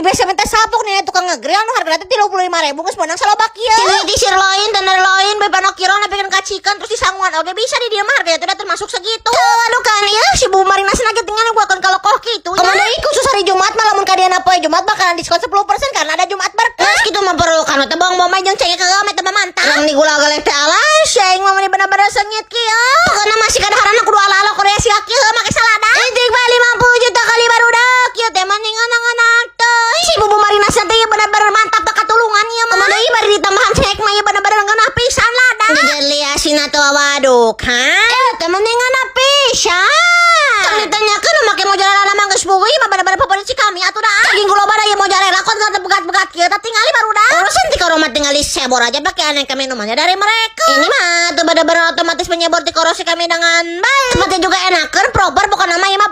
biasa minta sapuk nih tukang ngegrill nu hargana teh 35.000 geus meunang salobak ieu. Di sirloin dan lain bae pano kira nepikeun kacikan terus disanguan oge bisa di dieu mah hargana teh termasuk segitu. Aduh kan ya si Bu Marina lagi tinggal gua kan kalokoh kitu nya. Kumaha deui khusus hari Jumat mah lamun kadiana poe Jumat bakalan diskon 10% karena ada Jumat berkah. Geus kitu mah perlu kan teh bawang bombay jeung cengkeh kagak mah teh mantap. Yang digula galek teh alas aing mah meni bener-bener sengit kieu. Pokona masih kadaharana kudu ala-ala Korea sia kieu make salada. Anjing mah 50 juta kali barudak kieu teh mah ning anak-anak teh. Si Bu Marina teh bener-bener mantap teh katulungan ieu mah. Kumaha deui bari ditambahan cek mah ieu bener-bener ngeunah pisan lada. Jadi asina tuh waduk, ha? Teh mah ning ngeunah pisan. Kan ditanyakeun make mozzarella mah geus beueuy mah bener-bener favorit si kami atuh dah. Saking kula bada ieu mozzarella kon begat-begat kieu teh tingali barudak. Urusan ti karo mah tinggal disebor aja pakai aneh ke minumannya dari mereka. Ini mah tuh bener-bener otomatis menyebor ti korosi kami dengan baik. Tempatnya juga enakeun proper bukan nama ieu mah